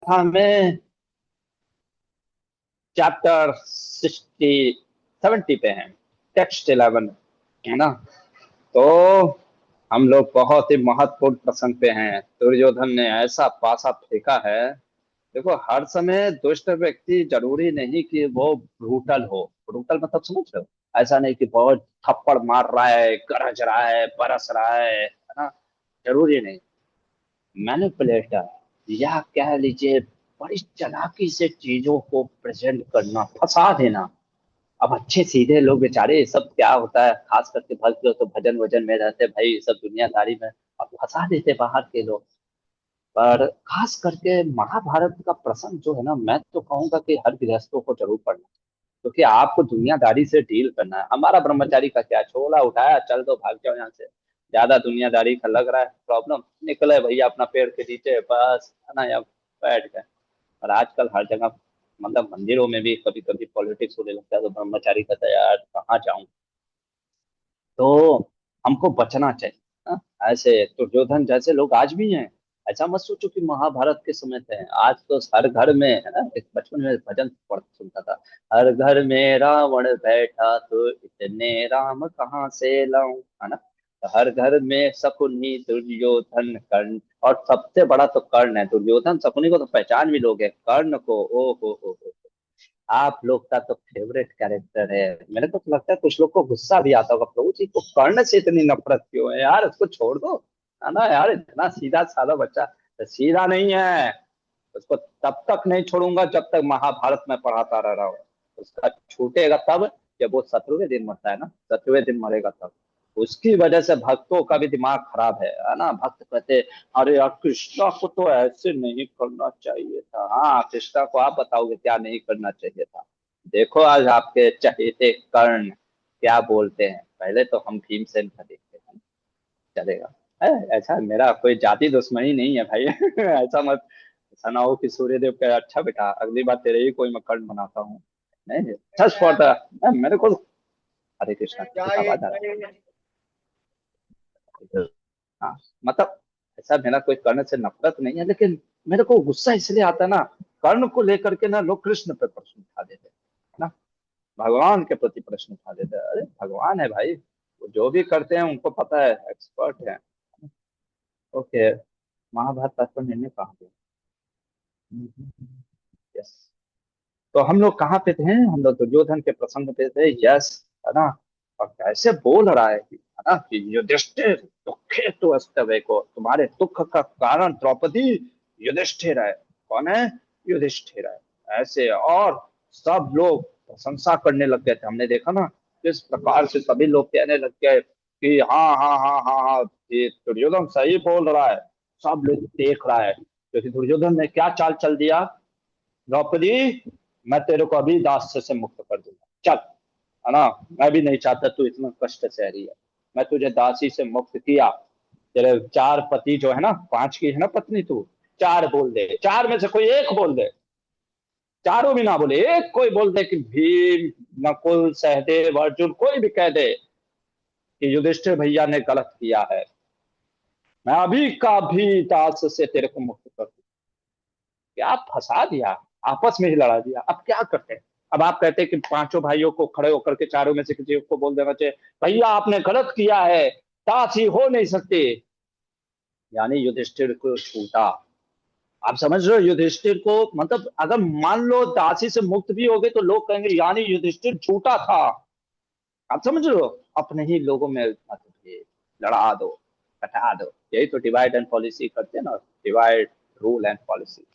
हाँ मैं चैप्टर 70 पे हैं। टेक्स्ट 11 है ना। तो हम लोग बहुत ही महत्वपूर्ण प्रसंग पे हैं। दुर्योधन ने ऐसा पासा फेंका है। देखो, हर समय दुष्ट व्यक्ति जरूरी नहीं कि वो ब्रूटल हो। ब्रूटल मतलब समझ रहे हो? ऐसा नहीं कि बहुत थप्पड़ मार रहा है, गरज रहा है, बरस रहा है ना। जरूरी नहीं। मैनिपुलेटर, या कह लीजिए बड़ी चालाकी से चीजों को प्रेजेंट करना, फंसा देना। अब अच्छे सीधे लोग बेचारे, सब क्या होता है, खास करके भक्त लोग तो भजन वजन में रहते भाई, सब दुनियादारी में अब फंसा देते बाहर के लोग। पर खास करके महाभारत का प्रसंग जो है ना, मैं तो कहूंगा कि हर गृहस्थों को जरूर पढ़ना। क्योंकि आपको दुनियादारी से डील करना है। हमारा ब्रह्मचारी का क्या, छोला उठाया चल दो भाग जाओ यहाँ से। ज्यादा दुनियादारी का लग रहा है प्रॉब्लम, निकले भैया अपना पेड़ के नीचे बस, है ना, या बैठ गए। और आजकल हर जगह, मतलब मंदिरों में भी कभी कभी पॉलिटिक्स होने लगता है, तो ब्रह्मचारी कहता है यार कहाँ जाऊं। तो हमको बचना चाहिए। हाँ? ऐसे दुर्योधन जैसे लोग आज भी हैं। ऐसा मत सोचो कि महाभारत के समय थे। आज तो हर घर में, है ना, एक बचपन में भजन पढ़ सुनता था। हर घर में रावण बैठा तो इतने राम कहाँ से लाऊं, है ना। तो हर घर में शकुनी दुर्योधन कर्ण, और सबसे बड़ा तो कर्ण है। दुर्योधन शकुनी को तो पहचान भी लोगे, कर्ण को ओ हो। आप लोग का तो फेवरेट कैरेक्टर है। मेरे को तो लगता है कुछ लोग को गुस्सा भी आता होगा, प्रभु जी को कर्ण से इतनी नफरत क्यों है यार, उसको छोड़ दो। है ना यार, इतना सीधा साधा बच्चा तो सीधा नहीं है। उसको तब तक नहीं छोड़ूंगा जब तक महाभारत में पढ़ाता रह रहा हूँ। उसका छूटेगा तब, जब वो 70वें दिन मरता है ना, 70वें दिन मरेगा तब। उसकी वजह से भक्तों का भी दिमाग खराब है ना। भक्त कहते, अरे यार कृष्णा को तो ऐसे नहीं करना चाहिए था। हाँ, कृष्णा को आप बताओगे क्या नहीं करना चाहिए था। देखो आज आपके चहेते कर्ण क्या बोलते हैं। पहले तो हम भीमसेन का देखते हैं, चलेगा। ऐसा मेरा कोई जाति दुश्मनी नहीं है भाई। ऐसा मत, ऐसा ना हो कि सूर्यदेव का अच्छा बेटा अगली बार तेरे ही कोई मैं कर्ण बनाता हूँ। नहीं, जस्ट फॉर द, मेरे को। हरे कृष्णा, किसी का आवाज आ रहा है। हाँ, मतलब ऐसा मेरा कोई कर्ण से नफरत नहीं है, लेकिन मेरे को गुस्सा इसलिए आता है ना, कर्ण को लेकर के ना लोग कृष्ण पे प्रश्न उठा देते हैं, है ना। भगवान के प्रति प्रश्न उठा देते हैं। अरे भगवान है भाई, वो जो भी करते हैं उनको पता है, एक्सपर्ट है। ओके, महाभारत तात्पर्य निर्णय कहाँ पे? यस। तो हम लोग कहाँ पे थे? हम लोग दुर्योधन के प्रसंग पे थे, यस, है ना। और कैसे बोल रहा है ना, कि युधिष्ठिर दुखे तो अस्तवे को, तुम्हारे दुख का कारण द्रौपदी युधिष्ठिर है। कौन है? युधिष्ठिर है। ऐसे और सब लोग प्रशंसा करने लग गए थे। हमने देखा ना किस प्रकार से सभी लोग कहने लग गए कि हाँ हाँ हाँ हाँ हाँ, ये दुर्योधन सही बोल रहा है। सब लोग देख रहा है, क्योंकि दुर्योधन ने क्या चाल चल दिया। द्रौपदी, मैं तेरे को अभी दास से मुक्त कर दूंगा, चल, है ना। मैं भी नहीं चाहता तू इतना कष्ट सह रही है। मैं तुझे दासी से मुक्त किया। तेरे चार पति जो है ना, पांच की है ना पत्नी तू, चार बोल दे, चार में से कोई एक बोल दे। चारों भी ना बोले, एक कोई बोल दे कि भीम, नकुल, सहदेव, अर्जुन, कोई भी कह दे कि युधिष्ठिर भैया ने गलत किया है, मैं अभी का अभी दास से तेरे को मुक्त कर दूं। क्या फंसा दिया, आपस में ही लड़ा दिया। अब क्या करते हैं? अब आप कहते हैं कि पांचों भाइयों को खड़े होकर के चारों में से किसी को बोल देना चाहिए, भैया आपने गलत किया है, दासी हो नहीं सकती। यानी युधिष्ठिर को छूटा। आप समझ रहे हो युधिष्ठिर को, मतलब अगर मान लो दासी से मुक्त भी हो गए तो लोग कहेंगे यानी युधिष्ठिर झूठा था। आप समझ रहे हो? अपने ही लोगों में मतलब ये लड़ा दो, हटा दो। यही तो डिवाइड एंड पॉलिसी करते हैं ना, डिवाइड, रूल एंड पॉलिसी।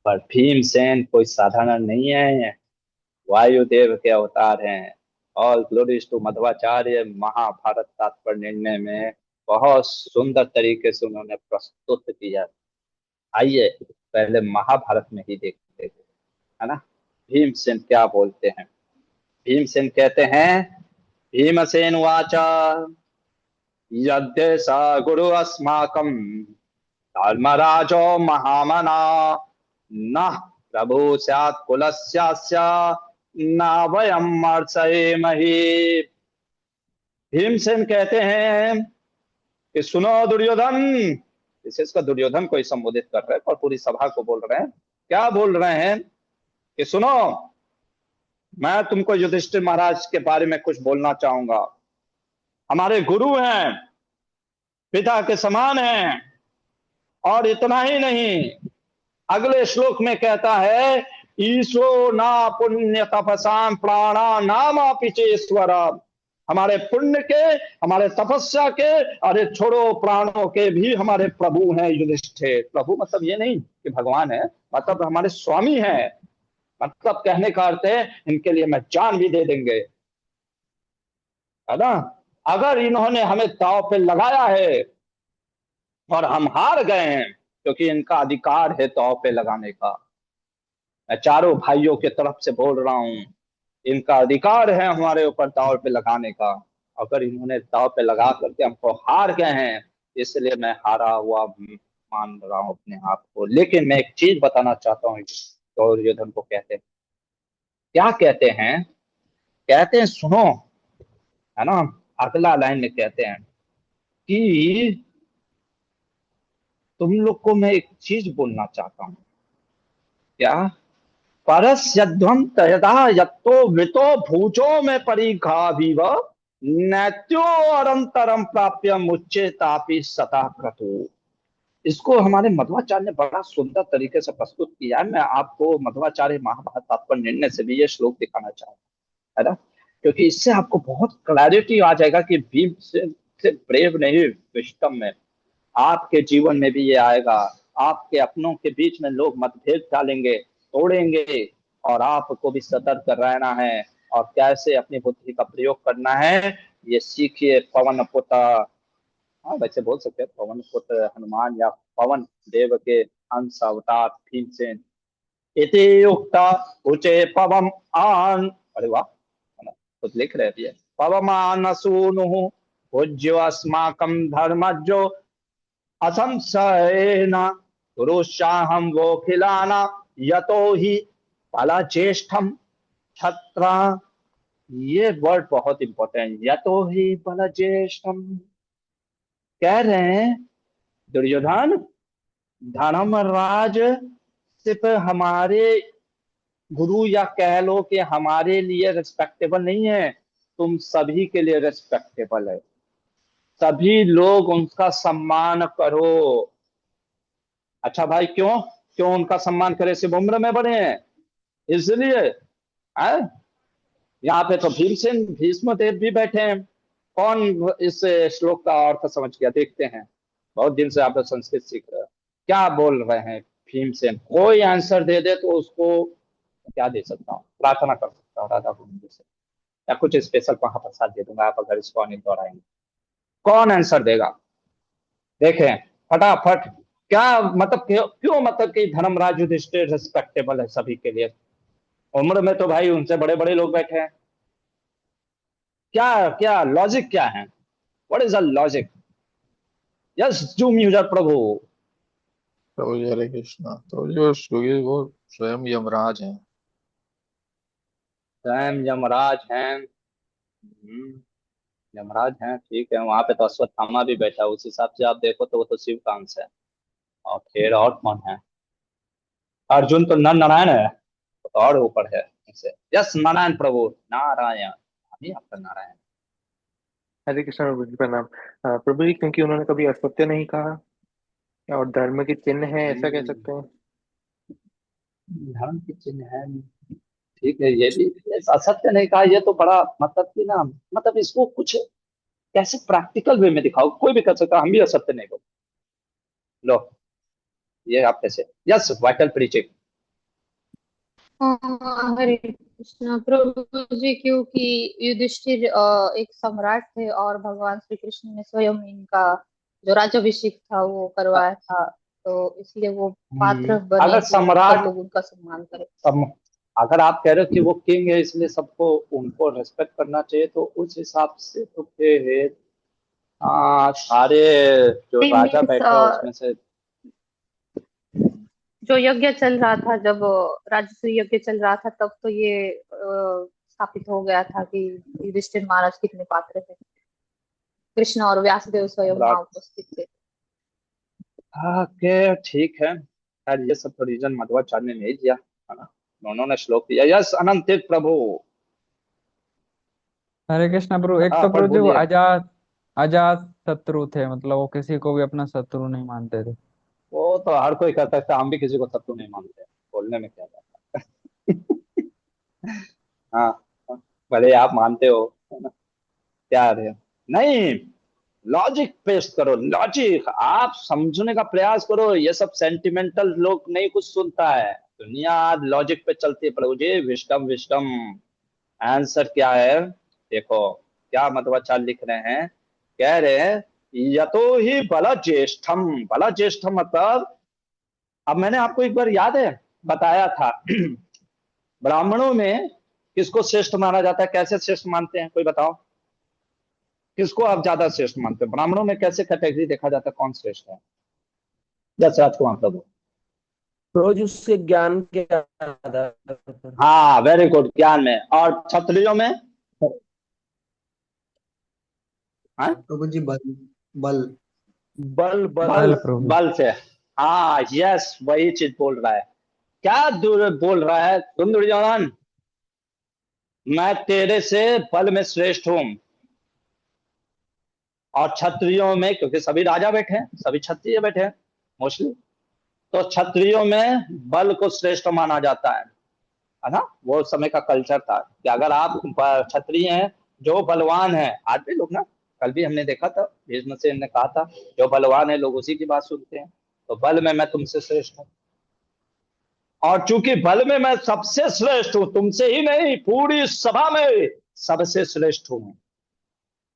पर भीमसेन कोई साधारण नहीं है, वायुदेव के अवतार हैं। All glories to Madhvacharya. Mahabharata Tatparya Nirnaya में बहुत सुंदर तरीके से उन्होंने प्रस्तुत किया। आइए पहले महाभारत में ही देखते हैं, है ना। भीमसेन क्या बोलते हैं? भीमसेन कहते हैं, भीमसेन वाचा, यद्य स गुरु अस्माकं धर्मराजो महामना, न प्रभु स्यात् कुलस्यास्य, न वयम मर्चयेमहि। भीमसेन कहते हैं कि सुनो दुर्योधन, विशेषकर दुर्योधन को ही संबोधित कर रहे हैं और पूरी सभा को बोल रहे हैं। क्या बोल रहे हैं कि सुनो, मैं तुमको युधिष्ठिर महाराज के बारे में कुछ बोलना चाहूंगा। हमारे गुरु हैं, पिता के समान हैं, और इतना ही नहीं, अगले श्लोक में कहता है, ईशो ना पुण्य तपसाम प्राणा नाम पिचेश्वर। हमारे पुण्य के, हमारे तपस्या के, अरे छोड़ो प्राणों के भी हमारे प्रभु हैं युधिष्ठिर। प्रभु मतलब ये नहीं कि भगवान है, मतलब हमारे स्वामी हैं। मतलब कहने का अर्थ है इनके लिए मैं जान भी दे देंगे, है ना। अगर इन्होंने हमें दांव पे लगाया है और हम हार गए हैं, क्योंकि इनका अधिकार है दांव पे लगाने का। मैं चारों भाइयों के तरफ से बोल रहा हूं, इनका अधिकार है हमारे ऊपर दांव पे लगाने का। अगर इन्होंने दांव पे लगा करके हमको हार गए हैं, इसलिए मैं हारा हुआ मान रहा हूं अपने आप को। लेकिन मैं एक चीज बताना चाहता हूँ, दुर्योधन को कहते हैं, क्या कहते हैं, कहते हैं सुनो, है ना। अगला लाइन में कहते हैं कि तुम लोग को मैं एक चीज बोलना चाहता हूँ। क्या? परस्यध्वम तयदा यत्तो मृतो भूजो में परिघाभिव नैत्यो अरंतरम प्राप्य मुच्चे तापि सता क्रतु। इसको हमारे मध्वाचार्य ने बड़ा सुंदर तरीके से प्रस्तुत किया है। मैं आपको मध्वाचार्य महाभारत तात्पर्य निर्णय से भी ये श्लोक दिखाना चाहूंगा, है ना, क्योंकि इससे आपको बहुत क्लैरिटी आ जाएगा कि भीम से ब्रेव नहीं, विस्टम में आपके जीवन में भी ये आएगा। आपके अपनों के बीच में लोग मतभेद डालेंगे, तोड़ेंगे, और आपको भी सतर्क रहना है और कैसे अपनी बुद्धि का प्रयोग करना है, ये सीखिए पवन पुत्र। हाँ, वैसे बोल सकते हैं पवन पुत्र हनुमान या पवन देव के अंश अवतार भीमसेन। इति उक्ता उचे पवम आन, अरे वाह, है ना, कुछ लिख रहे थे। पवमान सूनु पूज्यो अस्माकं धर्मज्यो असंशयेन पुरुषाहम वो खिलाना यतो ही पला ज्येष्ठम छत्र। ये वर्ड बहुत इंपॉर्टेंट, यतो ही पला ज्येष्ठम। कह रहे हैं दुर्योधन, धर्मराज सिर्फ हमारे गुरु या कह लो कि हमारे लिए रिस्पेक्टेबल नहीं है, तुम सभी के लिए रिस्पेक्टेबल है। सभी लोग उनका सम्मान करो। अच्छा भाई, क्यों क्यों उनका सम्मान करे? सिर्फ उम्र में बड़े हैं इसलिए? है, यहाँ पे तो भीमसेन भीष्म देव भी बैठे हैं। कौन इस श्लोक का अर्थ समझ गया? देखते हैं, बहुत दिन से आप लोग संस्कृत सीख रहे हो। क्या बोल रहे हैं भीमसेन? कोई आंसर दे दे तो उसको क्या दे सकता हूँ, प्रार्थना कर सकता हूँ राधा गोविंद से, या कुछ स्पेशल महाप्रसाद दे दूंगा आप अगर इसको अनिल दोहराएंगे। कौन आंसर देगा? देखें फटाफट। क्या मतलब, क्यों मतलब कि धर्मराज युधिष्ठिर रिस्पेक्टेबल है सभी के लिए? उम्र में तो भाई उनसे बड़े बड़े लोग बैठे हैं। क्या क्या लॉजिक क्या है? What is the logic? Yes Zoom user Prabhu. Prabhu ji Hare Krishna. तो जो श्लोकी वो स्वयं यमराज हैं। स्वयं यमराज हैं। यमराज हैं, ठीक है। वहां पे तो अश्वत्थामा भी बैठा है, उस हिसाब से आप देखो तो वो तो शिव का अंश है। और फिर और कौन है? अर्जुन तो नर नारायण है, वो तो और ऊपर है इनसे। यस नारायण प्रभु, नारायण, हम ही आपका नारायण। हरे कृष्ण प्रभु जी प्रणाम। प्रभु जी, क्योंकि उन्होंने कभी असत्य नहीं कहा और धर्म के चिन्ह है, ऐसा कह हम्म, सकते हैं। धर्म की चिन्ह है, ठीक है। ये भी असत्य नहीं कहा, ये तो बड़ा मतलब कि ना, मतलब इसको कुछ कैसे प्रैक्टिकल वे में दिखाओ, कोई भी कर सकता, हम भी असत्य नहीं बोल। लो, ये आप कैसे? Yes vital preaching. हाँ, हरे कृष्ण प्रभु जी। क्योंकि युधिष्ठिर एक सम्राट थे और भगवान श्री कृष्ण ने स्वयं इनका जो राज्याभिषेक था वो करवाया था, तो इसलिए वो पात्र बने अगर कि सब सम्राट, लोग उनका सम्मान करें। सम, अगर आप कह रहे हो कि वो किंग है इसलिए सबको उनको रेस्पेक्ट करना चाहिए, तो उस हिसाब से तो फिर हाँ, सारे जो नहीं राजा मीन्स, बैठे हैं उसमें से। जो यज्ञ चल रहा था, जब राजसूय यज्ञ चल रहा था, तब तो ये स्थापित हो गया था कि युधिष्ठिर महाराज कितने पात्र थे। कृष्ण और व्यासदेव स्वयं वहां सम्राट, उपस्थित थे। हाँ के ठीक है यार, ये सब तो रीजन मध्वाचार्य ने नहीं दिया है ना, उन्होंने श्लोक दिया। यस अनंत तीर्थ प्रभु। हरे कृष्णा प्रभु। एक हाँ तो पर प्रभु जी वो बोलिए। अजात अजात शत्रु थे, मतलब वो किसी को भी अपना शत्रु नहीं मानते थे। वो तो हर कोई कर सकता है, हम भी किसी को शत्रु नहीं मानते, बोलने में क्या जाता है। हाँ हाँ, भले आप मानते हो है ना, क्या है नहीं। लॉजिक पेश करो, लॉजिक आप समझने का प्रयास करो। ये सब सेंटिमेंटल लोग नहीं कुछ सुनता है, दुनिया लॉजिक पे चलती है। प्रभु जी विस्डम विस्डम। आंसर क्या है देखो, क्या मध्वाचार्य लिख रहे हैं, कह रहे हैं यतो ही बल ज्येष्ठम। बल ज्येष्ठम मतलब, अब मैंने आपको एक बार याद है बताया था ब्राह्मणों में किसको श्रेष्ठ माना जाता है, कैसे श्रेष्ठ मानते हैं, कोई बताओ। किसको आप ज्यादा श्रेष्ठ मानते हैं ब्राह्मणों में, कैसे कैटेगरी देखा जाता है, कौन श्रेष्ठ है? दशरथ को आंकड़ा दो। रोज उसके ज्ञान के आधार पर। हाँ वेरी गुड, ज्ञान में। और क्षत्रियों में? हाँ? प्रभु जी बल बल बल बल बल। बल प्रभु जी। बल से। हाँ यस वही चीज बोल रहा है। क्या दूर बोल रहा है तुम दुर्योधन, मैं तेरे से बल में श्रेष्ठ हूं। और क्षत्रियों में, क्योंकि सभी राजा बैठे हैं, सभी क्षत्रिय बैठे हैं मोस्टली, तो क्षत्रियों में बल को श्रेष्ठ माना जाता है ना। वो समय का कल्चर था कि अगर आप क्षत्रिय हैं, जो बलवान है, आज भी लोग ना, कल भी हमने देखा था भीष्मसेन ने कहा था जो बलवान है लोग उसी की बात सुनते हैं, तो बल में मैं तुमसे श्रेष्ठ हूँ। और चूंकि बल में मैं सबसे श्रेष्ठ हूँ, तुमसे ही नहीं पूरी सभा में सबसे श्रेष्ठ हूँ।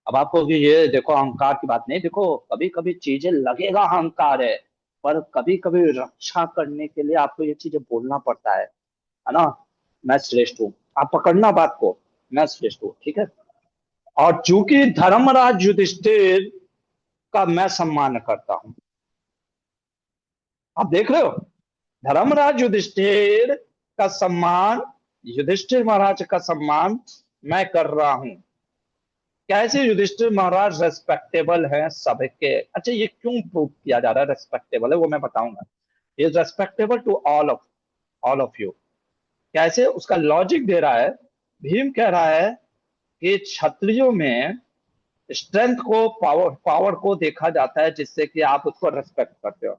अब आपको कि ये देखो अहंकार की बात नहीं, देखो कभी कभी चीजें लगेगा अहंकार है, पर कभी कभी रक्षा करने के लिए आपको ये चीजें बोलना पड़ता है ना। मैं श्रेष्ठ हूँ, आप पकड़ना बात को, मैं श्रेष्ठ हूँ, ठीक है। और चूंकि धर्मराज युधिष्ठिर का मैं सम्मान करता हूं, आप देख रहे हो, धर्मराज युधिष्ठिर का सम्मान, युधिष्ठिर महाराज का सम्मान मैं कर रहा हूं। कैसे युधिष्ठिर महाराज रेस्पेक्टेबल है सबके? अच्छा ये क्यों प्रूव किया जा रहा है रेस्पेक्टेबल है, वो मैं बताऊंगा। ये respectable to all of you. कैसे, उसका लॉजिक दे रहा है। भीम कह रहा है कि क्षत्रियों में स्ट्रेंथ को, पावर को देखा जाता है जिससे कि आप उसको रेस्पेक्ट करते हो।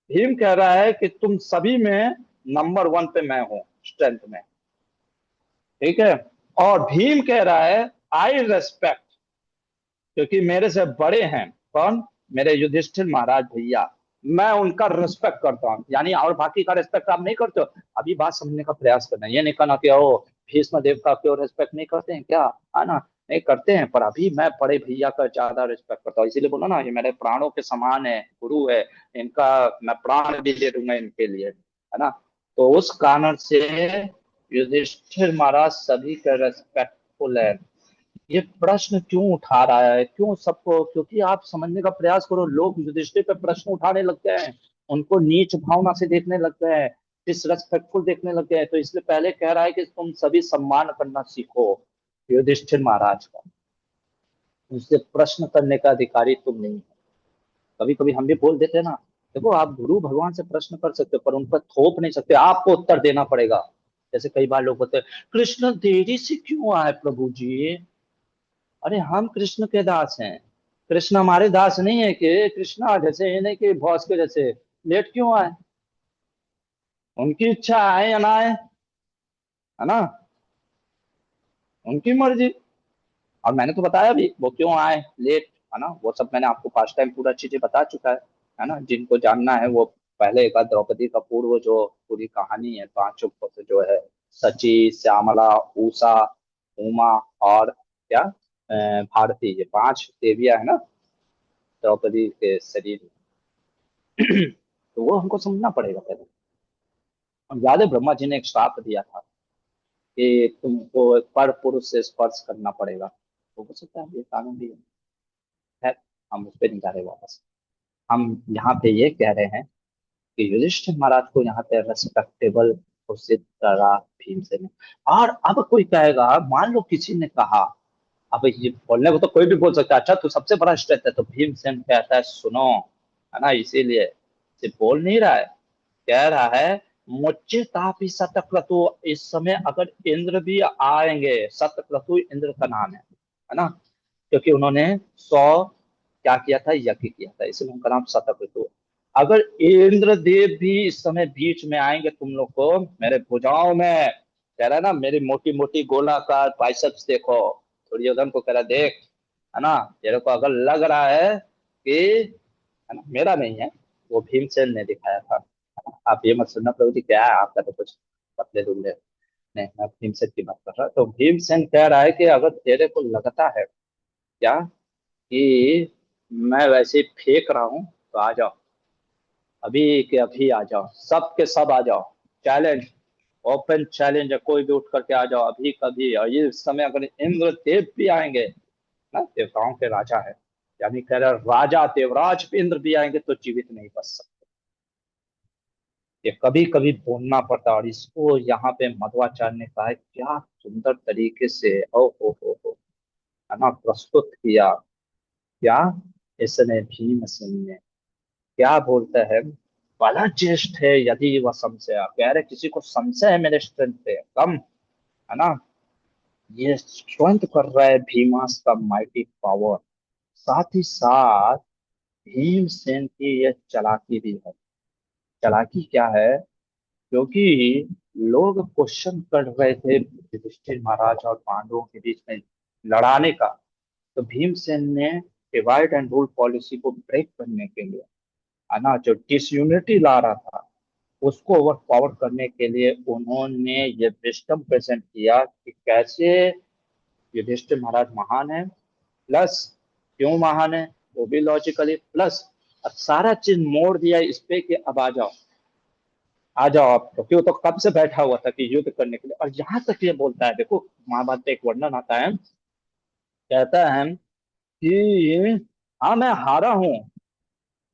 भीम कह रहा है कि तुम सभी में नंबर 1 पे मैं हूं स्ट्रेंथ में, ठीक है। और भीम कह रहा है आई रेस्पेक्ट, क्योंकि मेरे से बड़े हैं कौन, मेरे युधिष्ठिर महाराज भैया, मैं उनका रिस्पेक्ट करता हूँ। यानी और बाकी का रिस्पेक्ट आप नहीं करते हो। अभी बात समझने का प्रयास करना, ये नहीं कहना कि ओ भीष्म देव का क्यों रिस्पेक्ट नहीं करते हैं क्या, है ना, नहीं करते हैं, पर अभी मैं बड़े भैया का ज्यादा रिस्पेक्ट करता हूँ। इसीलिए बोला ना ये मेरे प्राणों के समान है, गुरु है, इनका मैं प्राण भी दे दूंगा इनके लिए, है ना। तो उस कारण से युधिष्ठिर महाराज सभी का रेस्पेक्टफुल है। ये प्रश्न क्यों उठा रहा है, क्यों सबको, क्योंकि आप समझने का प्रयास करो, लोग युधिष्ठिर पे प्रश्न उठाने लगते हैं, उनको नीच भावना से देखने लगते हैं, डिसरेस्पेक्टफुल देखने लगते हैं। तो इसलिए पहले कह रहा है कि तुम सभी सम्मान करना सीखो युधिष्ठिर महाराज का, उससे प्रश्न करने का अधिकारी तुम नहीं हो। कभी कभी हम भी बोल देते हैं ना, देखो आप गुरु भगवान से प्रश्न कर सकते हो पर उन पर थोप नहीं सकते, आपको उत्तर देना पड़ेगा। जैसे कई बार लोग बोलते हैं कृष्ण देरी से क्यों आए प्रभु जी, अरे हम कृष्ण के दास हैं, कृष्ण हमारे दास नहीं है कि कृष्णा जैसे ये नहीं कि बॉस के जैसे लेट क्यों आए, उनकी इच्छा आए या ना आए, है ना, उनकी मर्जी। और मैंने तो बताया भी वो क्यों आए लेट, है ना, वो सब मैंने आपको पास्ट टाइम पूरा चीजें बता चुका है ना। जिनको जानना है वो पहले एक बार द्रौपदी का पूर्व जो पूरी कहानी है, पांचों पुत्र जो है, सची, श्यामला, उषा, उमा और क्या भारती, ये 5 देवियां है ना द्रौपदी के शरीर में। तो वो हमको समझना पड़ेगा पहले। और याद है ब्रह्मा जी ने एक श्राप दिया था कि तुमको पर पुरुष से स्पर्श करना पड़ेगा, तो हो सकता है ये कानून भी है। खैर हम उस पर नहीं जा रहे वापस, हम यहाँ पे ये कह रहे हैं कि युधिष्ठिर महाराज को यहाँ पे रेस्पेक्टेबल घोषित करा भीमसेन ने। और अब कोई कहेगा, मान लो किसी ने कहा, अब ये बोलने को तो कोई भी बोल सकता है, अच्छा तू सबसे बड़ा स्ट्रेंथ है, तो भीमसेन कहता है सुनो, है ना, इसीलिए सिर्फ बोल नहीं रहा है, कह रहा है मुझे तापी शतक्रतु, इस समय अगर इंद्र भी आएंगे, शतक्रतु इंद्र का नाम है ना, क्योंकि उन्होंने 100 क्या किया था, यज्ञ किया था, इसलिए उनका नाम शतक्रतु। अगर इंद्र देव भी इस समय बीच में आएंगे तुम लोग को मेरे भुजाओं में, कह रहा है ना मेरी मोटी मोटी गोलाकार बाइसेप्स देखो, दुर्योधन को कह रहा देख, है ना, तेरे को अगर लग रहा है कि, है ना, मेरा नहीं है, वो भीमसेन ने दिखाया था, है ना? आप ये मत सुनना प्रभु जी क्या है आपका तो कुछ पतले दुबले, नहीं मैं भीमसेन की बात कर रहा, तो भीमसेन कह रहा है कि अगर तेरे को लगता है क्या कि मैं वैसे ही फेंक रहा हूं तो आ जाओ, अभी के अभी आ जाओ, सब के सब आ जाओ, चैलेंज, ओपन चैलेंज है, कोई भी उठ करके आ जाओ अभी कभी। और ये समय अगर इंद्र देव भी आएंगे ना, देवताओं के राजा है, यानी कह रहे राजा देवराज इंद्र भी आएंगे तो जीवित नहीं बच सकते, ये कभी कभी बोलना पड़ता है। और इसको यहाँ पे मध्वाचार्य ने कहा है, क्या सुंदर तरीके से ओ हो है ना प्रस्तुत किया, क्या इसने भीमसेन ने क्या बोलता है, बला ज्येष्ठ है यदि वह संशय, कह रहे किसी को संशय है मेरे स्ट्रेंथ पे कम, है ना, ये स्ट्रेंथ कर रहा है भीमास का माइटी पावर, साथ ही साथ भीमसेन की ये चालाकी भी है। चालाकी क्या है, क्योंकि लोग क्वेश्चन कर रहे थे युधिष्ठिर महाराज और पांडवों के बीच में लड़ाने का, तो भीमसेन ने डिवाइड एंड रूल पॉलिसी को ब्रेक करने के लिए, है ना, जो डिसयूनिटी ला रहा था उसको ओवर पावर करने के लिए उन्होंने ये विस्डम प्रेजेंट किया कि कैसे युधिष्ठिर महाराज महान है, प्लस क्यों महान है वो भी लॉजिकली, प्लस अब सारा चीज मोड़ दिया इस पे कि अब आ जाओ, आ जाओ आप, क्योंकि वो तो कब से बैठा हुआ था कि युद्ध करने के लिए। और यहाँ तक ये बोलता है, देखो महाभारत में एक वर्णन आता है, कहता है कि हाँ मैं हारा हूँ,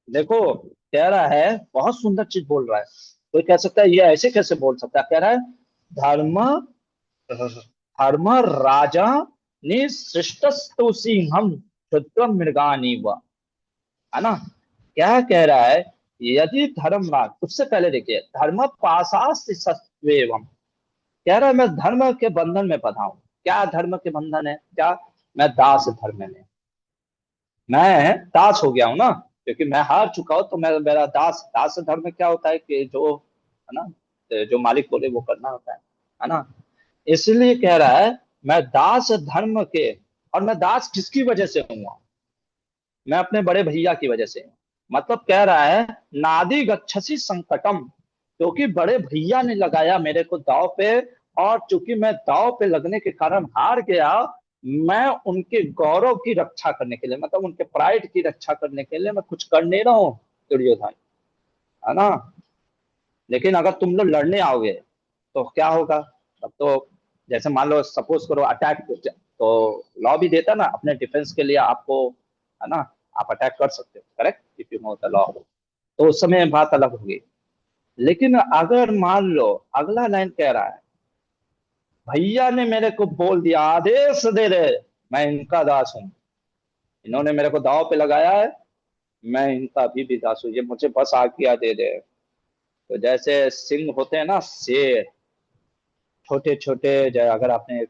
देखो कह रहा है बहुत सुंदर चीज बोल रहा है, कोई कह सकता है ये ऐसे कैसे बोल सकता है, कह रहा है धर्म धर्म राजा ने सृष्टस्तु सिंहम क्षुद्रम मृगानी व, है ना, क्या कह रहा है, यदि धर्मराज, उससे पहले देखिए धर्म पाशास्ति सत्वेवम, कह रहा है मैं धर्म के बंधन में बंधा हूं, क्या धर्म के बंधन है, क्या मैं दास धर्म में, मैं दास हो गया हूं ना, क्योंकि मैं हार चुका हूं तो मैं मेरा दास, दास धर्म क्या होता है कि जो, है ना, जो मालिक बोले वो करना होता है ना, इसलिए कह रहा है मैं दास धर्म के, और मैं दास किसकी वजह से हुआ, मैं अपने बड़े भैया की वजह से हूं। मतलब कह रहा है नादि गच्छसी संकटम, क्योंकि बड़े भैया ने लगाया मेरे को दाव पे, और चूंकि मैं दाव पे लगने के कारण हार गया, मैं उनके गौरव की रक्षा करने के लिए, मतलब उनके प्राइड की रक्षा करने के लिए मैं कुछ कर नहीं रहा हूँ दुर्योधन, है ना, लेकिन अगर तुम लोग लड़ने आओगे तो क्या होगा, तब तो जैसे मान लो सपोज करो अटैक, तो लॉ भी देता ना अपने डिफेंस के लिए आपको, है ना, आप अटैक कर सकते हो, correct, if you know the law, तो उस समय बात अलग होगी। लेकिन अगर मान लो अगला लाइन कह रहा है भैया ने मेरे को बोल दिया, आदेश दे दे, मैं इनका दास हूं, इन्होंने मेरे को दाव पे लगाया है, मैं इनका भी दास हूं, ये मुझे बस आज्ञा दे दे। तो जैसे सिंह होते हैं ना शेर, छोटे छोटे, अगर आपने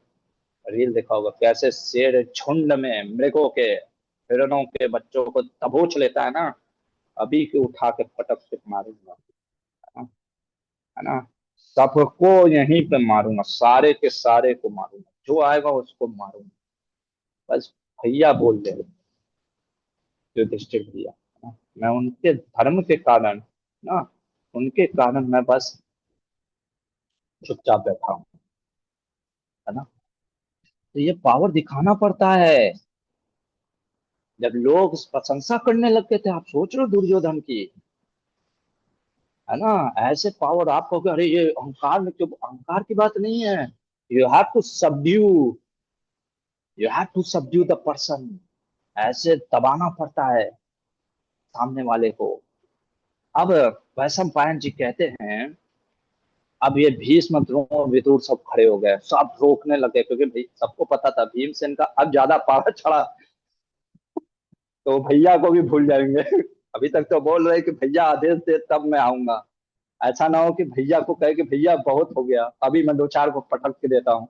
रील देखा होगा कैसे शेर झुंड में मृगों के, हिरणों के बच्चों को दबोच लेता है ना, अभी के उठा के पटक से मारूंगा, है ना, है ना, सबको यहीं पे मारूंगा, सारे के सारे को मारूंगा, जो आएगा उसको मारूंगा, बस भैया बोल दे, युधिष्ठिर भैया, है ना? मैं उनके धर्म के कारण ना, उनके कारण मैं बस चुपचाप बैठा हूँ, है ना, तो ये पावर दिखाना पड़ता है। जब लोग प्रशंसा करने लगते थे, आप सोच रहे हो दुर्योधन की, है ना, ऐसे पावर आप कहोगे अरे ये अहंकार में, क्यों, अहंकार की बात नहीं है, you have to subdue, you have to subdue the person, ऐसे दबाना पड़ता है सामने वाले को। अब वैशम पायन जी कहते हैं, अब ये भीष्म द्रोण विदुर सब खड़े हो गए, सब रोकने लगे, क्योंकि सबको पता था भीमसेन का अब ज्यादा पावर चढ़ा तो भैया को भी भूल जाएंगे अभी तक तो बोल रहे कि भैया आदेश दे तब मैं आऊंगा। ऐसा ना हो कि भैया को कहे कि भैया बहुत हो गया, अभी मैं दो चार को पटक के देता हूँ।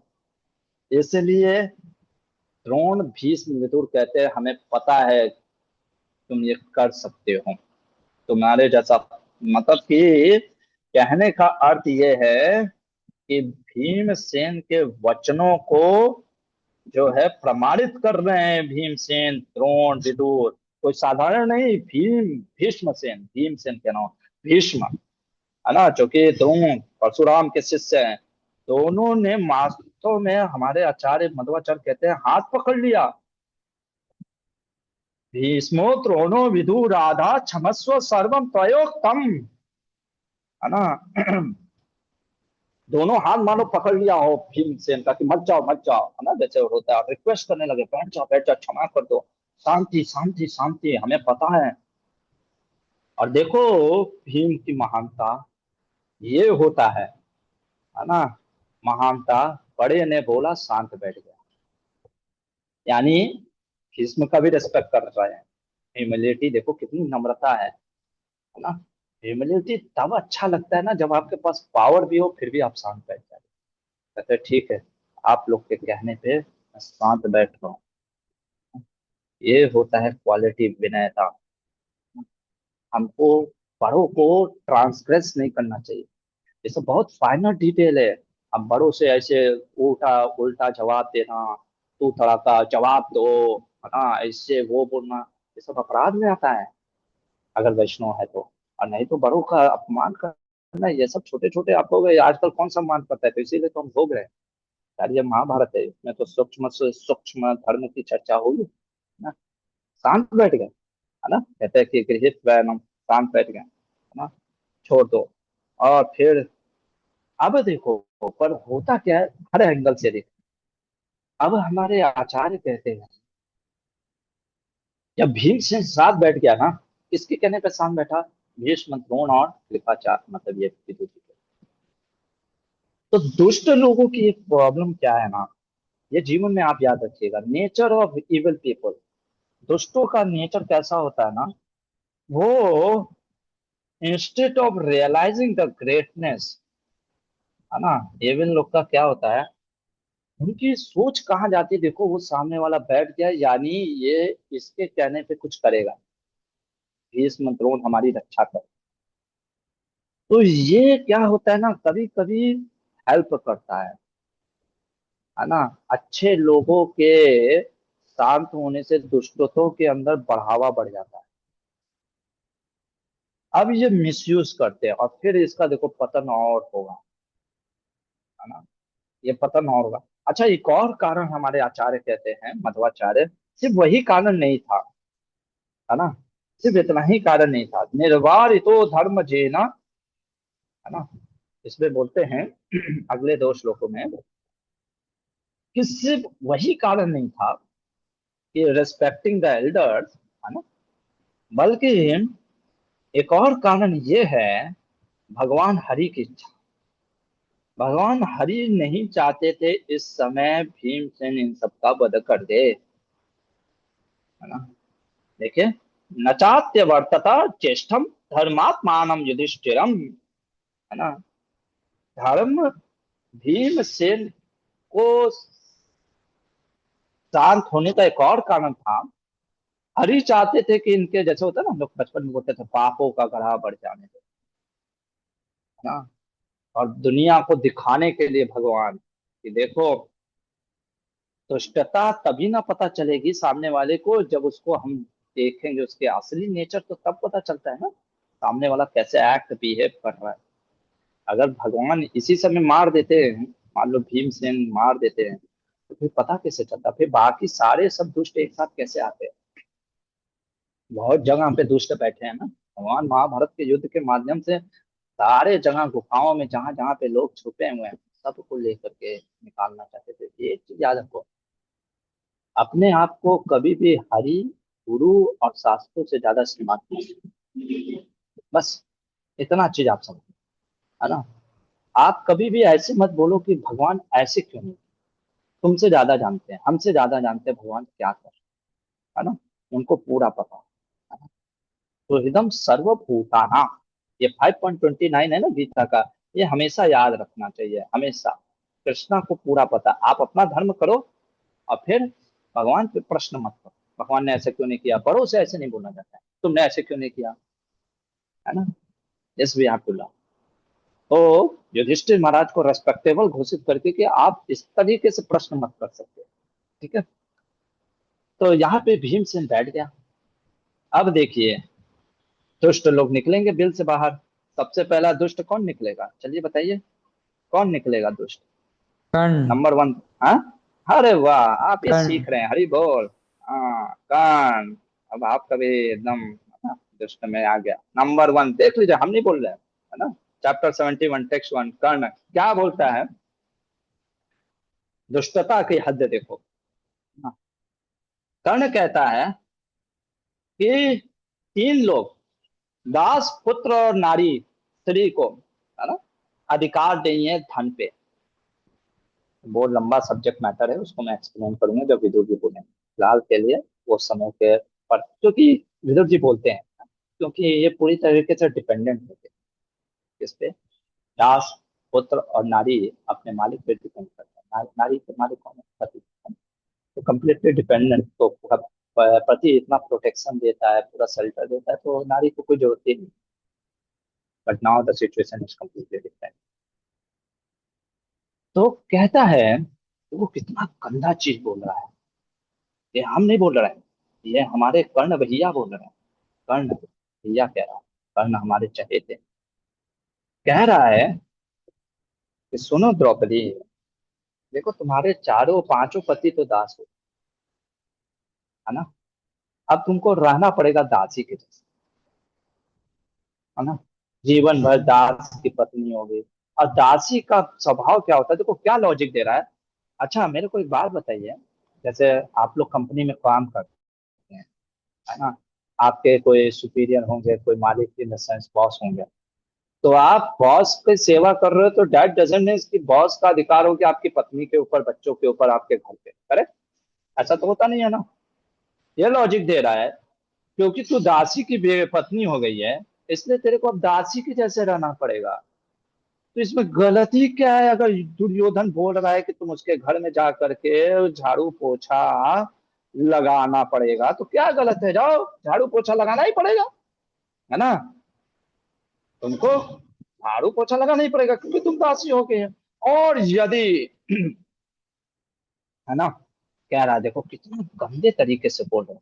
इसलिए द्रोण भीष्म विदुर कहते हैं हमें पता है तुम ये कर सकते हो, तुम्हारे जैसा। मतलब कि कहने का अर्थ ये है कि भीमसेन के वचनों को जो है प्रमाणित कर रहे हैं भीमसेन, द्रोण, विदुर। कोई साधारण नहीं, भीष्मसेन, भीमसेन के नाम भीष्म, है ना, जो कि द्रोण परशुराम के शिष्य हैं। दोनों ने वास्तव में हमारे आचार्य मध्वाचार्य कहते हैं हाथ पकड़ लिया। भीष्मो द्रोणो विदुर राधा क्षमस्व सर्वम त्वयोक्तम, है ना। दोनों हाथ मानो पकड़ लिया हो भीमसेन का कि मत जाओ मत जाओ, है ना, जैसे होता है रिक्वेस्ट करने लगे, बैठ जाओ क्षमा कर दो, शांति शांति शांति, हमें पता है। और देखो भीम की महानता ये होता है ना। महानता, बड़े ने बोला शांत बैठ गया, यानी भीष्म का भी रेस्पेक्ट कर रहे हैं। ह्यूमिलिटी देखो कितनी नम्रता है ना। ह्यूमिलिटी तब अच्छा लगता है ना जब आपके पास पावर भी हो फिर भी आप शांत बैठ जाए, कहते हैं, ठीक है आप लोग के कहने पे मैं शांत बैठ रहा हूँ। ये होता है क्वालिटी विनयता। हमको बड़ों को ट्रांसग्रेस नहीं करना चाहिए। ये सब बहुत फाइनल डिटेल है। अब बड़ों से ऐसे उल्टा उल्टा जवाब देना, तू तड़ाका जवाब दो, है ना, ऐसे वो बोलना, ये सब अपराध में आता है अगर वैष्णव है तो। और नहीं तो बड़ों का अपमान करना, ये सब छोटे छोटे आप लोग आजकल कौन सम्मान करता है, तो इसीलिए तो हम भोग रहे हैं। यार ये महाभारत है, इसमें तो सूक्ष्म से सूक्ष्म धर्म की चर्चा होगी ना। शांत बैठ गए, है ना, कहते हैं कि गृहीत वैनम, शांत बैठ गए, है ना, छोड़ दो। और फिर अब देखो, पर होता क्या है, हर एंगल से देखो। अब हमारे आचार्य कहते हैं जब भीमसेन साथ बैठ गया ना, किसके कहने पे साथ बैठा, भीष्म, द्रोण और कृपाचार्य, मतलब ये विदुर जी के। तो दुष्ट लोगों की एक प्रॉब्लम क्या है ना, ये जीवन में आप याद रखिएगा, नेचर ऑफ इविल पीपल। दुष्टों का नेचर कैसा होता है ना, वो instead of realising the greatness, है ना, एविल लोग का क्या होता है, उनकी सोच कहाँ जाती है, देखो वो सामने वाला बैठ गया यानी ये इसके कहने पे कुछ करेगा, भीष्म द्रोण हमारी रक्षा कर। तो ये क्या होता है ना, कभी कभी हेल्प करता है ना। अच्छे लोगों के शांत होने से दुष्टों के अंदर बढ़ावा बढ़ जाता है। अब ये मिसयूज करते हैं और फिर इसका देखो पतन और होगा, है ना, ये पतन और होगा। अच्छा, एक और कारण हमारे आचार्य कहते हैं मध्वाचार्य, सिर्फ वही कारण नहीं था, है ना, सिर्फ इतना ही कारण नहीं था, निर्वारितो धर्म जेना, है ना, इसमें बोलते हैं अगले दो श्लोकों में कि सिर्फ वही कारण नहीं था कि रेस्पेक्टिंग द एल्डर्स, है ना, बल्कि एक और कारण ये है, भगवान हरि की इच्छा। भगवान हरि नहीं चाहते थे इस समय भीमसेन इन सबका वध कर दे, है ना। देखिए, नचात्य वर्तता ज्येष्ठम धर्मात्मानम युधिष्ठिरम, है ना। धर्म, भीमसेन को शांत होने का एक और कारण था, हरि चाहते थे कि इनके जैसे होता है ना, हम लोग बचपन में बोलते थे पापों का गढ़ा बढ़ जाने दो, है ना। और दुनिया को दिखाने के लिए भगवान कि देखो, दुष्टता तभी ना पता चलेगी सामने वाले को जब उसको हम देखेंगे, उसके असली नेचर तो तब पता चलता है ना, सामने वाला कैसे एक्ट बिहेव कर रहा है। अगर भगवान इसी समय मार देते हैं, मान लो भीमसेन मार देते हैं, तो फिर पता कैसे चलता, फिर बाकी सारे सब दुष्ट एक साथ कैसे आते हैं। बहुत जगह पे दुष्ट बैठे हैं ना, भगवान महाभारत के युद्ध के माध्यम से सारे जगह गुफाओं में जहां जहां पे लोग छुपे हुए हैं सबको लेकर के निकालना चाहते थे। ये एक चीज याद रखो, अपने आप को कभी भी हरि, गुरु और शास्त्रों से ज्यादा सीमित नहीं, बस इतना चीज आप समझो, है ना। आप कभी भी ऐसे मत बोलो कि भगवान ऐसे क्यों नहीं, तुमसे ज्यादा जानते हैं, हमसे ज्यादा जानते हैं भगवान क्या कर रहे हैं, है ना, उनको पूरा पता है ना? तो एकदम सर्वभूताना, ये 5.29 है ना गीता का, ये हमेशा याद रखना चाहिए, हमेशा। कृष्णा को पूरा पता, आप अपना धर्म करो और फिर भगवान पे प्रश्न मत करो, भगवान ने ऐसे क्यों नहीं किया, बड़ों से ऐसे नहीं बोलना जाता है, तुमने ऐसे क्यों नहीं किया, है ना। This we have to learn. तो युधिष्ठिर महाराज को रेस्पेक्टेबल घोषित करके कि आप इस तरीके से प्रश्न मत कर सकते, ठीक है। तो यहाँ पे भीमसेन बैठ गया। अब देखिए, दुष्ट लोग निकलेंगे बिल से बाहर। सबसे पहला दुष्ट कौन निकलेगा, चलिए बताइए, कौन निकलेगा दुष्ट। कर्ण। नंबर 1। हाँ, अरे वाह, आप ये कर्ण। सीख रहे हैं, हरी बोल। हाँ, कर्ण। अब आप कभी एकदम है ना, दुष्ट में आ गया। नंबर 1 देख लीजिए, हम नहीं बोल रहे हैं, है ना। चैप्टर 71 टेक्स्ट 1, कर्ण क्या बोलता है, दुष्टता की हद देखो। हाँ, कर्ण कहता है कि 3 लोग, दास, पुत्र और नारी, स्त्री को, है ना, अधिकार नहीं है धन पे। बहुत लंबा सब्जेक्ट मैटर है, उसको मैं एक्सप्लेन करूंगा जब विदुर जी बोलेंगे। फिलहाल के लिए वो समय के पर, क्योंकि विदुर जी बोलते हैं, क्योंकि ये पूरी तरीके से डिपेंडेंट होते हैं किस पे, दास, पुत्र और नारी अपने मालिक पे डिपेंड करते हैं। नारी के मालिक कौन है, पति। तो कम्प्लीटली डिपेंडेंट, तो पति इतना प्रोटेक्शन देता है, पूरा शेल्टर देता है, तो नारी को कोई जरूरत ही नहीं। But now the situation is completely different. तो कहता है, वो कितना गंदा चीज बोल रहा है, ये हम नहीं बोल रहे हैं, ये हमारे कर्ण भैया बोल रहे हैं। कर्ण भैया कह रहा है, कर्ण हमारे चहेते कह रहा है कि सुनो द्रौपदी, देखो तुम्हारे चारों पांचों पति तो दास हो, है ना। अब तुमको रहना पड़ेगा दासी के जैसे, है ना। जीवन भर दास की पत्नी होगी। और दासी का स्वभाव क्या होता है, देखो क्या लॉजिक दे रहा है। अच्छा मेरे को एक बात बताइए, जैसे आप लोग कंपनी में काम करते हैं, है ना, आपके कोई सुपीरियर होंगे, कोई मालिक इन द सेंस बॉस होंगे, तो आप बॉस की सेवा कर रहे हो, तो दैट डजंट मीन कि बॉस का अधिकार हो कि आपकी पत्नी के ऊपर, बच्चों के ऊपर, आपके घर पे, करेक्ट। ऐसा तो होता नहीं है ना। ये लॉजिक दे रहा है, क्योंकि तू दासी की पत्नी हो गई है, इसलिए तेरे को अब दासी के जैसे रहना पड़ेगा। तो इसमें गलती क्या है, अगर दुर्योधन बोल रहा है कि तुम उसके घर में जा करके झाड़ू पोछा लगाना पड़ेगा, तो क्या गलत है, जाओ झाड़ू पोछा लगाना ही पड़ेगा, है ना। तुमको झाड़ू पोछा लगाना ही पड़ेगा, क्योंकि तुम दासी हो गए हो। और यदि है ना, कह रहा है, देखो कितना गंदे तरीके से बोल रहे हो,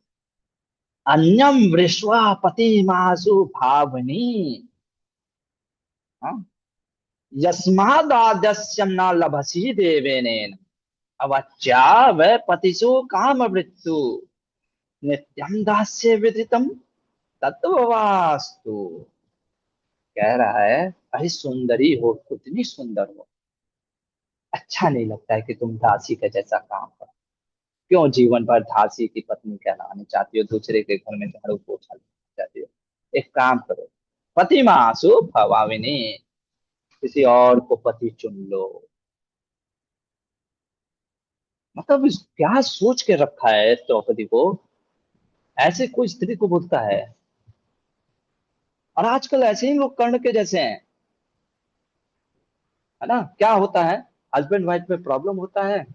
अन्यम वृष्वा पति मासु भावनी, हाँ, यस्मादाद्यस्यम न लभसी देवेनेन अवच्या वै पतिषु काम मृत्यु नित्यम दास्य विदितम तत्ववास्तु। कह रहा है, अरे सुंदरी हो, कितनी सुंदर हो, अच्छा नहीं लगता है कि तुम दासी का जैसा काम करो। क्यों जीवन भर दासी की पत्नी कहलानी चाहती हो, दूसरे के घर में झाड़ू पोछा लगाना चाहती हो। एक काम करो, पति मासु भवाविनी, किसी और को पति चुन लो। मतलब क्या सोच के रखा है द्रौपदी को, ऐसे कोई स्त्री को बोलता है। और आजकल ऐसे ही लोग कर्ण के जैसे हैं, है ना। क्या होता है, हस्बैंड वाइफ में प्रॉब्लम होता है,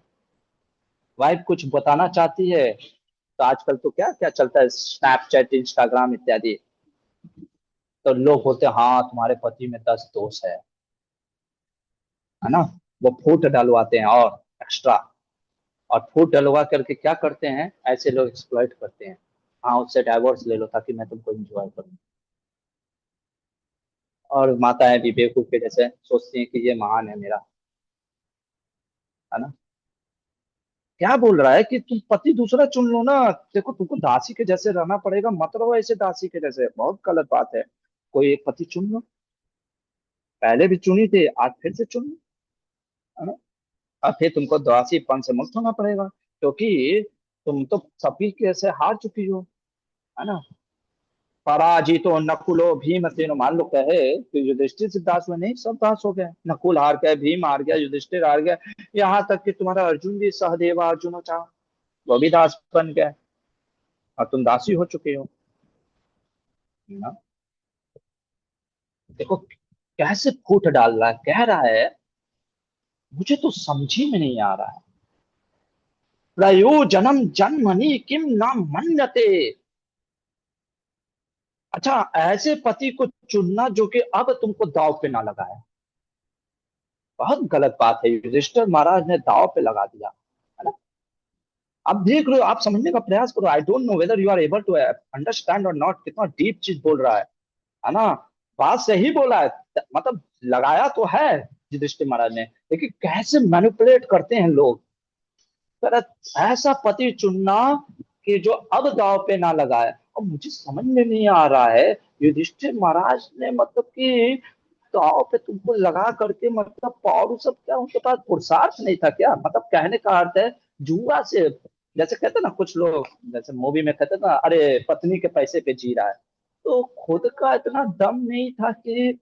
वाइफ कुछ बताना चाहती है, तो आजकल तो क्या क्या चलता है, स्नैपचैट, इंस्टाग्राम इत्यादि, तो लोग बोलते हैं हाँ तुम्हारे पति में 10 दोष है ना। वो फूट डलवाते हैं और एक्स्ट्रा, और फूट डलवा करके क्या करते हैं, ऐसे लोग एक्सप्लॉइट करते हैं, हाँ उससे डाइवोर्स ले लो ताकि मैं तुमको एंजॉय करूँ। और माताएं भी बेवकूफ के जैसे सोचती हैं कि ये महान है मेरा, है ना। क्या बोल रहा है कि तुम पति दूसरा चुन लो ना, देखो तुमको दासी के जैसे रहना पड़ेगा, मत रहो ऐसे दासी के जैसे, बहुत गलत बात है। कोई एक पति चुन लो, पहले भी चुनी थी, आज फिर से चुन लो, है ना। अब फिर तुमको दासीपन से मुक्त होना पड़ेगा, क्योंकि तुम तो सभी के से हार चुकी हो, है ना। पराजितो नकुलो भीमसेनो, मान लो कहे कि युधिष्ठिर से दास हुए, नहीं सब दास हो गए, नकुल हार गया, भीम हार गया, युधिष्ठिर हार गया, यहाँ तक कि तुम्हारा अर्जुन भी, सहदेव अर्जुन चाह, वो भी दास बन गया, और तुम दासी हो चुके हो। ना, देखो कैसे फूट डाल रहा है, कह रहा है मुझे तो समझ ही में नहीं आ रहा है, प्रयोजनम जन्मनि किम न मन्यते। अच्छा, ऐसे पति को चुनना जो कि अब तुमको दाव पे ना लगाए, बहुत गलत बात है। युधिष्ठिर महाराज ने दाव पे लगा दिया, है ना। आप देख रहे हो, आप समझने का प्रयास करो। I don't know whether you are able to understand और नॉट, कितना डीप चीज बोल रहा है ना। बात सही बोला है, मतलब लगाया तो है युधिष्ठिर महाराज ने, लेकिन कैसे मैनिपुलेट करते हैं लोग। पर ऐसा पति चुनना कि जो अब दाव पे ना लगाए, और मुझे समझ में नहीं आ रहा है युधिष्ठिर महाराज ने मतलब कि दाव पे तुमको लगा करके, मतलब पावरू सब क्या उनके पास पुरुषार्थ नहीं था क्या? मतलब कहने का अर्थ है जुआ से, जैसे कहते हैं ना कुछ लोग, जैसे मूवी में कहते हैं ना, अरे पत्नी के पैसे पे जी रहा है, तो खुद का इतना दम नहीं था कि,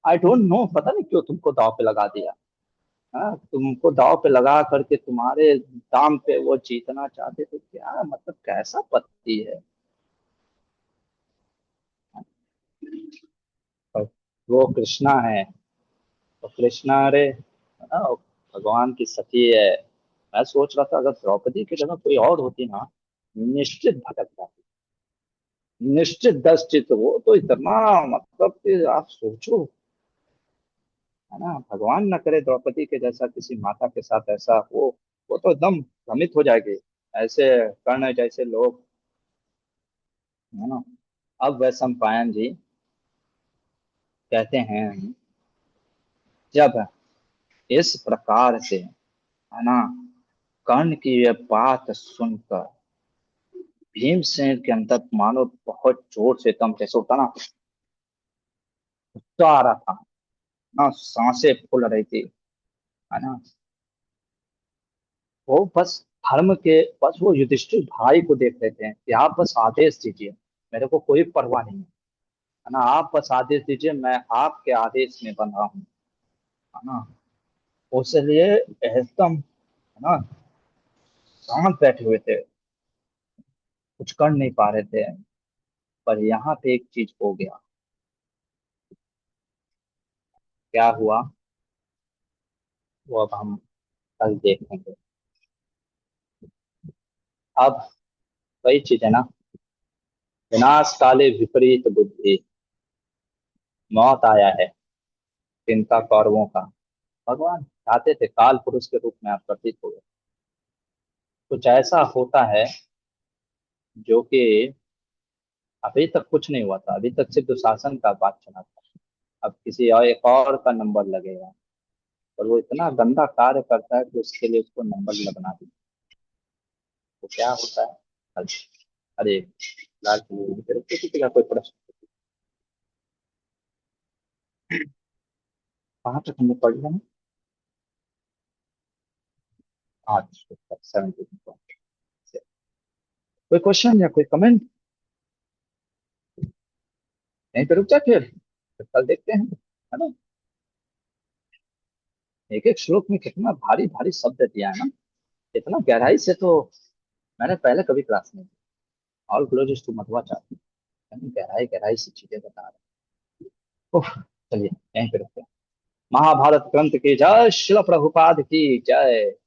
आई डोंट नो, पता नहीं क्यों तुमको दाव पे लगा दिया। हाँ, तुमको दाव पे लगा करके तुम्हारे दाम पे वो जीतना चाहते थे क्या? मतलब कैसा पति है। और वो कृष्णा है, तो कृष्णा, अरे है ना, वो भगवान की सती है। मैं सोच रहा था अगर द्रौपदी की जगह कोई और होती ना, निश्चित भटक जाती, निश्चित 10 चित। वो तो इतना, मतलब कि आप सोचो, है ना, भगवान न करे द्रौपदी के जैसा किसी माता के साथ ऐसा, वो तो एकदम भ्रमित हो जाएगी। ऐसे कर्ण जैसे लोग, है ना। अब वैशम पायन जी कहते हैं, जब इस प्रकार से, है ना, कर्ण की यह बात सुनकर भीमसेन के अंदर मानो बहुत जोर से दम, जैसे होता ना, गुस्सा आ रहा था ना, सांसें फूल रही थी, है ना। वो बस धर्म के, बस वो युधिष्ठिर भाई को देख रहे थे कि आप बस आदेश दीजिए, मेरे को कोई परवाह नहीं है ना, आप बस आदेश दीजिए, मैं आपके आदेश में बंधा हूँ, है ना। उसलिए एकदम, है ना, शांत बैठे हुए थे, कुछ कर नहीं पा रहे थे। पर यहाँ पे एक चीज हो गया। क्या हुआ वो अब हम कल देखेंगे। अब वही चीज है ना, विनाश काले विपरीत बुद्धि, मौत आया है चिंता कौरवों का। भगवान चाहते थे काल पुरुष के रूप में आप प्रतीत हो गए। कुछ ऐसा होता है जो कि अभी तक कुछ नहीं हुआ था, अभी तक सिर्फ दुशासन का बात चला था, अब किसी और एक और का नंबर लगेगा, और वो इतना गंदा कार्य करता है कि उसके लिए उसको नंबर लगना भी। तो क्या होता है? अरे, अरे लाल किसी का कोई प्रश्न? कहाँ तक हमने पढ़ लिया? आज 17 कोई क्वेश्चन या कोई कमेंट? नहीं तो रुक जा फिर कल देखते हैं, है ना। एक एक श्लोक में कितना भारी भारी शब्द दिया है ना, इतना गहराई से तो मैंने पहले कभी क्लास नहीं की। ऑल ग्लोरीज टू मध्वाचार्य, गहराई गहराई से चीजें बता रहे हैं। उफ, चलिए यहीं पे रुकते हैं। महाभारत ग्रंथ की जय, शिल प्रभुपाद की जय।